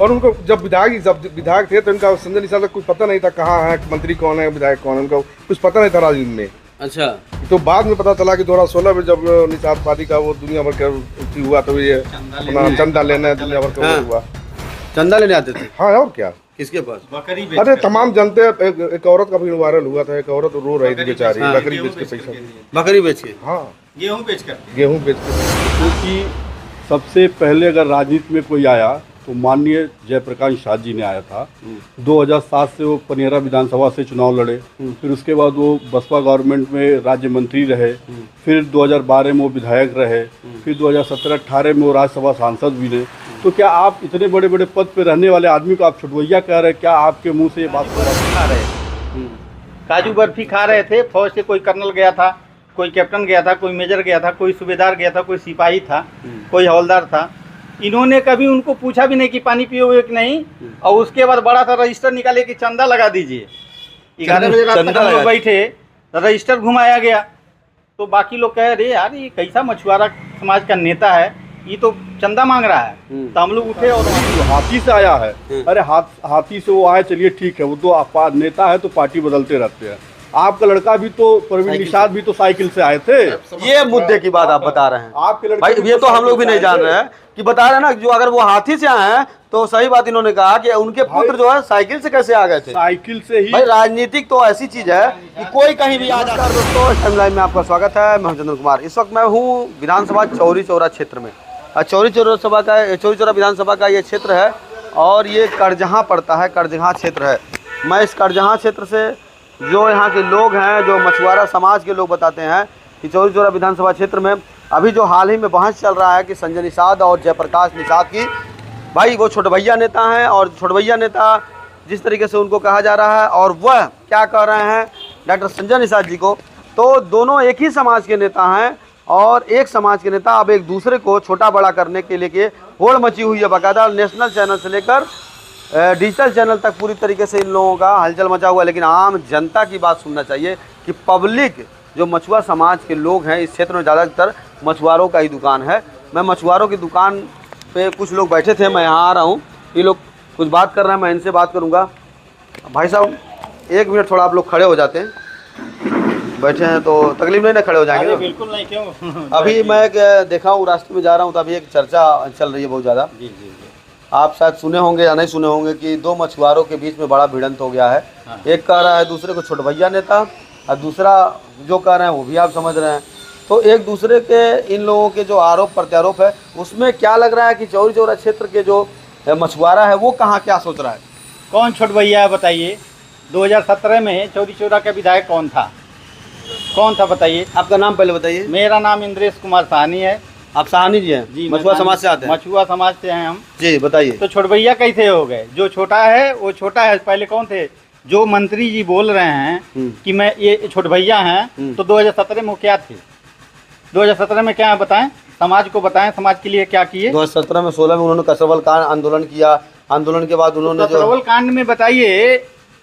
और उनको जब विधायक थे तो इनका संजय निषाद का कुछ पता नहीं था कहाँ है, मंत्री कौन है, विधायक कौन है, उनका कुछ पता नहीं था राजनीति में। अच्छा, तो बाद में पता चला कि 2016 में जब निषाद पार्टी का वो दुनिया भर का हुआ तो ये अपना चंदा लेना दुनिया भर का हुआ। चंदा लेने आते थे? हाँ, और क्या, किसके पास? बकरी अरे तमाम जनते, एक औरत का भी वायरल हुआ था, एक औरत रो रही थी बेचारी, बकरी बेच के पैसा, बकरी बेच के, हाँ गेहूं बेच कर। क्योंकि सबसे पहले अगर राजनीति में कोई आया तो माननीय जयप्रकाश निषाद जी ने आया था। 2007 से वो पनियरा विधानसभा से चुनाव लड़े, फिर उसके बाद वो बसपा गवर्नमेंट में राज्य मंत्री रहे, फिर 2012 में वो विधायक रहे, फिर 2017-18 में वो राज्यसभा सांसद भी रहे। तो क्या आप इतने बड़े बड़े पद पे रहने वाले आदमी को आप छुटवैया कह रहे हैं? क्या आपके मुंह से ये बात खा रहे काजू बर्फी खा रहे थे। फौज से कोई कर्नल गया था, कोई कैप्टन गया था, कोई मेजर गया था, कोई सूबेदार गया था, कोई सिपाही था, कोई हवलदार था। इन्होंने कभी उनको पूछा भी नहीं कि पानी पियोगे कि नहीं। और उसके बाद बड़ा सा रजिस्टर निकाले कि चंदा लगा दीजिए। 11 बजे रात तक हम लोग बैठे, रजिस्टर घुमाया गया तो बाकी लोग कह रहे यार ये कैसा मछुआरा समाज का नेता है, ये तो चंदा मांग रहा है। तो हम लोग उठे और हाथी से आया है। अरे हाथी से वो आए, चलिए ठीक है, वो तो नेता है तो पार्टी बदलते रहते हैं। आपका लड़का भी तो, प्रवीण निषाद भी तो साइकिल से आए थे। ये मुद्दे की बात आप बता रहे हैं आपके लड़के भाई, ये तो हम लोग भी नहीं जान रहे हैं कि बता रहे हैं ना, जो अगर वो हाथी से आए हैं तो सही बात इन्होंने कहा कि उनके पुत्र जो है साइकिल से कैसे आ गए थे। साइकिल से ही भाई राजनीतिक तो ऐसी चीज है कि कोई कहीं भी आ जाता है। दोस्तों, टाइमलाइन में आपका स्वागत है, मैं चंद्र कुमार। इस वक्त मैं हूँ विधानसभा चौरी चौरा क्षेत्र में। चौरी चौरा विधानसभा का ये क्षेत्र है और ये करजहाँ पड़ता है, करजहाँ क्षेत्र है। मैं इस करजहाँ क्षेत्र से जो यहाँ के लोग हैं, जो मछुआरा समाज के लोग बताते हैं कि चौरी चौरा विधानसभा क्षेत्र में अभी जो हाल ही में बहस चल रहा है कि संजय निषाद और जयप्रकाश निषाद की, भाई वो छोटभैया नेता हैं और छोटभैया नेता जिस तरीके से उनको कहा जा रहा है और वह क्या कह रहे हैं डॉक्टर संजय निषाद जी को, तो दोनों एक ही समाज के नेता हैं और एक समाज के नेता अब एक दूसरे को छोटा बड़ा करने के लिए होड़ मची हुई है। बाकायदा नेशनल चैनल से लेकर डिजिटल चैनल तक पूरी तरीके से इन लोगों का हलचल मचा हुआ है। लेकिन आम जनता की बात सुनना चाहिए कि पब्लिक जो मछुआ समाज के लोग हैं, इस क्षेत्र में ज़्यादातर मछुआरों का ही दुकान है। मैं मछुआरों की दुकान पे कुछ लोग बैठे थे, मैं यहाँ आ रहा हूँ, ये लोग कुछ बात कर रहे हैं, मैं इनसे बात करूँगा। भाई साहब 1 मिनट थोड़ा आप लोग खड़े हो जाते हैं, बैठे हैं तो तकलीफ नहीं ना, खड़े हो जाएंगे? बिल्कुल नहीं, क्यों? अभी मैं देखा हूँ रास्ते में जा रहा हूँ तो अभी एक चर्चा चल रही है बहुत ज़्यादा। जी जी, आप शायद सुने होंगे या नहीं सुने होंगे कि 2 मछुआरों के बीच में बड़ा भिड़ंत हो गया है। एक कह रहा है दूसरे को छोटभैया नेता और दूसरा जो कह रहे हैं वो भी आप समझ रहे हैं। तो एक दूसरे के इन लोगों के जो आरोप प्रत्यारोप है, उसमें क्या लग रहा है कि चौरी चौरा क्षेत्र के जो मछुआरा है वो कहाँ क्या सोच रहा है? कौन छोटभैया है बताइए? 2017 में चौरी चौरा का विधायक कौन था बताइए? आपका नाम पहले बताइए। मेरा नाम इंद्रेश कुमार साहनी है। आप साहनी जी हैं? जी, मछुआ समाज से आते हैं? मछुआ समाज से हैं हम। जी बताइए। तो छोटभैया कैसे हो गए? जो छोटा है वो छोटा है। पहले कौन थे? जो मंत्री जी बोल रहे हैं कि मैं ये छोटभैया हैं, तो 2017 में वो क्या थे? 2017 में क्या बताएं, समाज को बताएं, समाज के लिए क्या किए? 2017 में 16 में उन्होंने कसरवल कांड आंदोलन किया। आंदोलन के बाद उन्होंने जो कसरवल कांड में बताइए,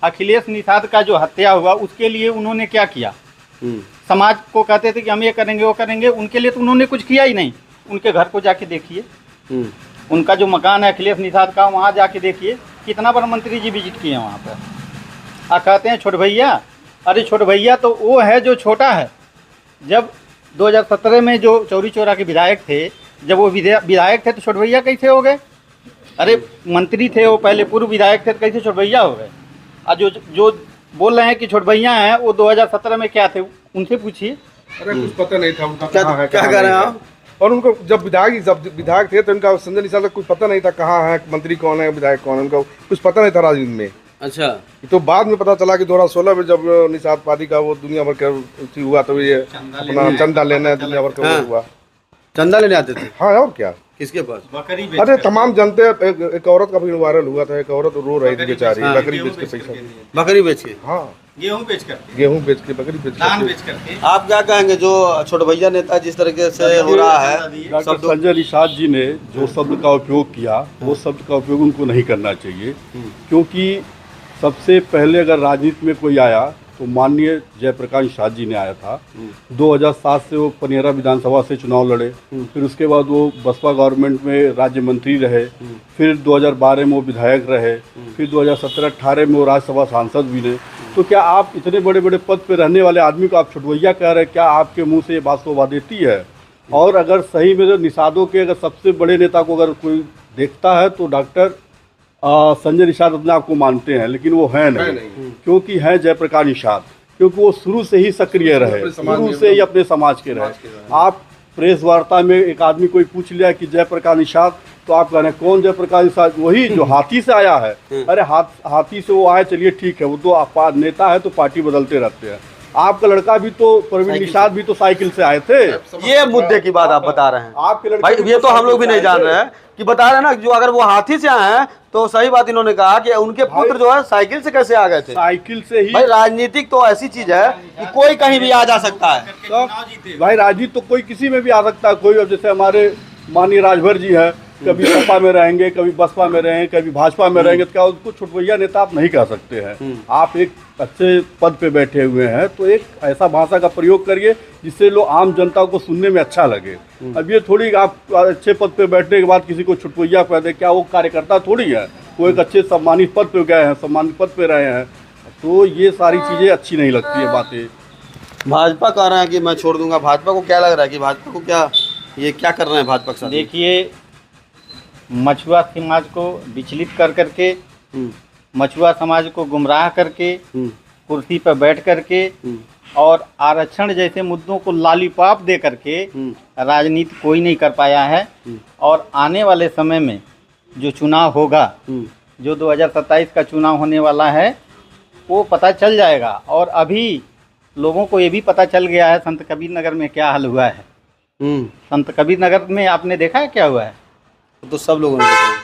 अखिलेश निषाद का जो हत्या हुआ उसके लिए उन्होंने क्या किया? समाज को कहते थे कि हम ये करेंगे वो करेंगे, उनके लिए तो उन्होंने कुछ किया ही नहीं। उनके घर को जाके देखिए, उनका जो मकान है अखिलेश निषाद का, वहाँ जाके देखिए कितना बार मंत्री जी विजिट किए वहाँ पर। कहते हैं छोटभैया, अरे छोटभैया तो वो है जो छोटा है। जब 2017 में जो चौरी चौरा के विधायक थे, जब वो विधायक थे तो छोटभैया कैसे हो गए? अरे मंत्री थे वो, पहले पूर्व विधायक थे, तो कैसे छोटभैया हो गए? और जो बोल रहे हैं कि छोटभैया हैं, वो 2017 में क्या थे उनसे पूछिए। अरे कुछ पता नहीं था उनका क्या कह रहे हैं आप? और उनको जब विधायक थे तो इनका संजय निषाद का कुछ पता नहीं था कहाँ है, मंत्री कौन है, विधायक कौन है, उनका कुछ पता नहीं था राजनीति में। अच्छा, तो बाद में पता चला कि 2016 में जब निषाद पार्टी का वो दुनिया भर का हुआ तो ये अपना चंदा लेना दुनिया भर का हुआ। चंदा लेने आते थे? हाँ, और क्या, किसके पास? बकरी अरे तमाम जनते, एक औरत का भी वायरल हुआ था, एक औरत रो रही थी बेचारी, बकरी बेच के पैसा, बकरी बेच के, हाँ गेहूं बेच के, बकरी बेच धान के। बेच करके। आप क्या कहेंगे जो छोटभैया नेता जिस तरीके से हो रहा है? डॉक्टर संजय निषाद जी ने जो शब्द का उपयोग किया, वो शब्द का उपयोग उनको नहीं करना चाहिए। क्योंकि सबसे पहले अगर राजनीति में कोई आया तो माननीय जयप्रकाश निषाद जी ने आया था। 2007 से वो पनियरा विधानसभा से चुनाव लड़े, फिर उसके बाद वो बसपा गवर्नमेंट में राज्य मंत्री रहे, फिर 2012 में वो विधायक रहे, फिर 2017-18 में वो राज्यसभा सांसद भी रहे। तो क्या आप इतने बड़े बड़े पद पे रहने वाले आदमी को आप छुटवैया कह रहे हैं? क्या आपके मुंह से ये बात शोभा देती है? और अगर सही में जो निषादों के अगर सबसे बड़े नेता को अगर कोई देखता है तो डॉक्टर संजय निषाद अपने आप को मानते हैं, लेकिन वो है नहीं, क्योंकि है जयप्रकाश निषाद, क्योंकि वो शुरू से ही सक्रिय रहे, शुरू से ही अपने समाज के रहे। आप प्रेस वार्ता में एक आदमी कोई पूछ लिया कि जयप्रकाश निषाद, तो आप कह रहे हैं कौन जयप्रकाश निषाद? वही जो हाथी से आया है। अरे हाथी से वो आए, चलिए ठीक है, वो तो नेता है तो पार्टी बदलते रहते हैं। आपका लड़का भी तो प्रवीण निषाद भी तो साइकिल से आए थे। ये मुद्दे की बात आप बता रहे हैं आपके लड़के भाई, ये तो हम लोग भी नहीं जान रहे हैं कि बता रहे हैं ना, जो अगर वो हाथी से आए हैं तो सही बात इन्होंने कहा कि उनके पुत्र जो है साइकिल से कैसे आ गए थे। साइकिल से ही भाई राजनीतिक तो ऐसी चीज है कि कोई कहीं भी आ जा सकता है। तो भाई राजनीति तो कोई किसी में भी आ सकता है। कोई अब जैसे हमारे माननीय राजभर जी है, कभी सपा में रहेंगे, कभी बसपा में रहेंगे, कभी भाजपा में रहेंगे, तो क्या उनको छुटवैया नेता आप नहीं कह सकते हैं। आप एक अच्छे पद पे बैठे हुए हैं तो एक ऐसा भाषा का प्रयोग करिए जिससे लोग आम जनता को सुनने में अच्छा लगे। अब ये थोड़ी आप अच्छे पद पे बैठने के बाद किसी को छुटवैया कह दे, क्या वो कार्यकर्ता थोड़ी है? वो एक अच्छे सम्मानित पद पे गए हैं, सम्मानित पद पे रहे हैं, तो ये सारी चीज़ें अच्छी नहीं लगती है बातें। भाजपा कह रहे हैं कि मैं छोड़ दूंगा, भाजपा को क्या लग रहा है कि भाजपा को क्या ये क्या कर रहे हैं भाजपा के साथ? देखिए, मछुआ समाज को विचलित कर करके, मछुआ समाज को गुमराह करके, कुर्सी पर बैठ करके और आरक्षण जैसे मुद्दों को लॉलीपॉप दे करके राजनीति कोई नहीं कर पाया है। और आने वाले समय में जो चुनाव होगा, जो 2027 का चुनाव होने वाला है, वो पता चल जाएगा। और अभी लोगों को ये भी पता चल गया है संत कबीर नगर में क्या हाल हुआ है। संत कबीर नगर में आपने देखा है क्या हुआ है? तो सब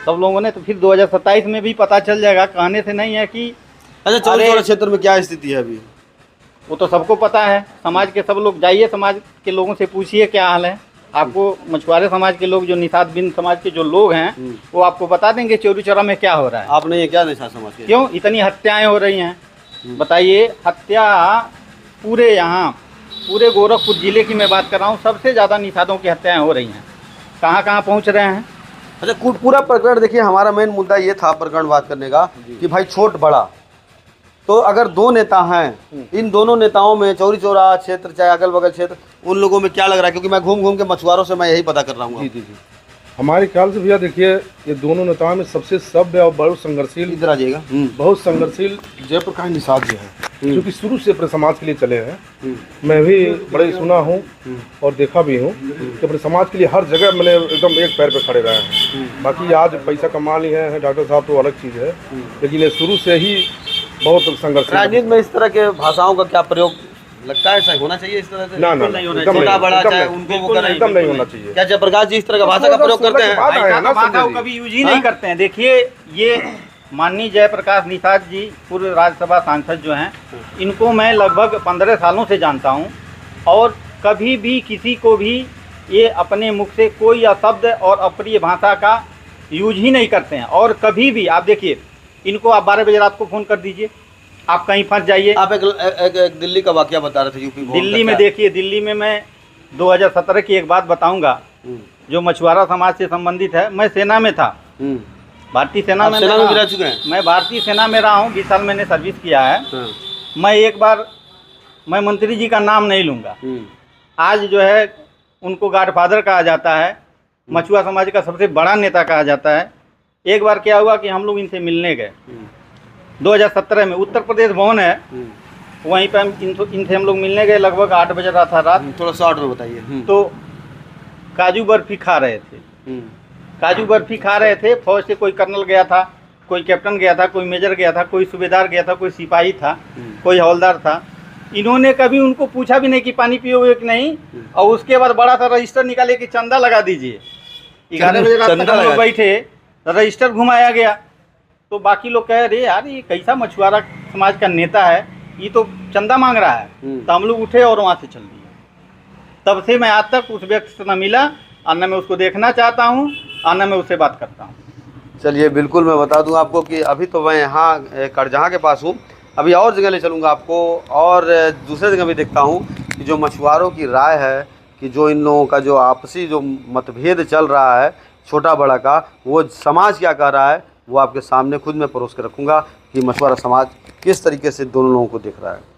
लोगों ने तो फिर 2027 में भी पता चल जाएगा। कहने से नहीं है कि अच्छा चौरी चौरा क्षेत्र में क्या स्थिति है अभी, वो तो सबको पता है। समाज के सब लोग जाइए, समाज के लोगों से पूछिए क्या हाल है। आपको मछुआरे समाज के लोग, जो निषाद बिन समाज के जो लोग हैं, वो आपको बता देंगे चौरी चौरा में क्या हो रहा है। आपने ये क्या निषाद समाज के क्यों इतनी हत्याएं हो रही हैं? बताइए, हत्या पूरे यहाँ पूरे गोरखपुर जिले की मैं बात कर रहा हूँ, सबसे ज़्यादा निषादों की हत्याएं हो रही हैं। कहाँ कहाँ पहुँच रहे हैं? अच्छा, पूरा प्रकरण देखिए, हमारा मेन मुद्दा ये था प्रकरण बात करने का कि भाई छोट बड़ा, तो अगर दो नेता हैं, इन दोनों नेताओं में चौरी चौरा क्षेत्र चाहे अगल बगल क्षेत्र, उन लोगों में क्या लग रहा है? क्योंकि मैं घूम घूम के मछुआरों से मैं यही पता कर रहा हूँ। जी। हमारे ख्याल से भैया देखिए, ये दोनों नेताओं में सबसे सभ्य और बहुत संघर्षशील, इधर आ जाइएगा, बहुत संघर्षशील जयप्रकाश निषाद जी हैं, जो कि शुरू से अपने समाज के लिए चले हैं। मैं भी बड़े सुना हूँ और देखा भी हूँ कि अपने समाज के लिए हर जगह मैंने एकदम एक पैर पे खड़े रहे हैं। बाकी आज पैसा कमा लिए हैं डॉक्टर साहब तो अलग चीज़ है, लेकिन ये शुरू से ही बहुत संघर्ष। राजनीति में इस तरह के भाषाओं का क्या प्रयोग लगता है? सही होना चाहिए इस तरह से? ना, छोटा बड़ा चाहे उनको वो करें, एकदम नहीं होना चाहिए। क्या जयप्रकाश जी इस तरह का भाषा का प्रयोग करते हैं? ऐसा भाषा कभी यूज ही नहीं करते हैं। देखिए, ये माननीय जयप्रकाश निषाद जी पूर्व राज्यसभा सांसद जो हैं, इनको मैं लगभग 15 सालों से जानता हूं, और कभी भी किसी को भी ये अपने मुख से कोई अशब्द और अप्रिय भाषा का यूज ही नहीं करते हैं। और कभी भी आप देखिए, इनको आप 12 बजे रात को फ़ोन कर दीजिए, आप कहीं फंस जाइए। आप एक दिल्ली का वाकया बता रहे थे, यूपी दिल्ली में। देखिए, दिल्ली में मैं 2017 की एक बात बताऊंगा जो मछुआरा समाज से संबंधित है। मैं सेना में था, भारतीय सेना में भी रह चुके हैं। मैं भारतीय सेना में रहा हूँ, 20 साल मैंने सर्विस किया है। मैं एक बार, मैं मंत्री जी का नाम नहीं लूँगा, आज जो है उनको गॉडफादर कहा जाता है, मछुआ समाज का सबसे बड़ा नेता कहा जाता है। एक बार क्या हुआ कि हम लोग इनसे मिलने गए 2017 में, उत्तर प्रदेश भवन है, वहीं पे इनसे हम लोग मिलने गए। लगभग 8 बजे रहा था रात। थोड़ा शॉर्ट में बताइए। तो काजू बर्फी खा रहे थे, काजू बर्फी खा रहे थे। फौज से कोई कर्नल गया था, कोई कैप्टन गया था, कोई मेजर गया था, कोई सूबेदार गया था, कोई सिपाही था, कोई हवलदार था। इन्होंने कभी उनको पूछा भी नहीं कि पानी पियोगे कि नहीं, और उसके बाद बड़ा सा रजिस्टर निकाले कि चंदा लगा दीजिए। 11 बजे रात तक हम लोग बैठे, रजिस्टर घुमाया गया, तो बाकी लोग कह रहे यार ये कैसा मछुआरा समाज का नेता है, ये तो चंदा मांग रहा है। तो हम लोग उठे और वहाँ से चल दिए। तब से मैं आज तक उस व्यक्ति से न मिला, और न मैं उसको देखना चाहता हूँ, और न मैं उससे बात करता हूँ। चलिए, बिल्कुल मैं बता दूं आपको कि अभी तो मैं यहाँ करजहाँ के पास हूँ। अभी और जगह ले चलूँगा आपको, और दूसरे जगह भी देखता हूँ कि जो मछुआरों की राय है कि जो इन लोगों का जो आपसी जो मतभेद चल रहा है छोटा बड़ा का, वो समाज क्या कह रहा है वो आपके सामने खुद मैं परोस के रखूँगा कि मछुआरा समाज किस तरीके से दोनों लोगों को देख रहा है।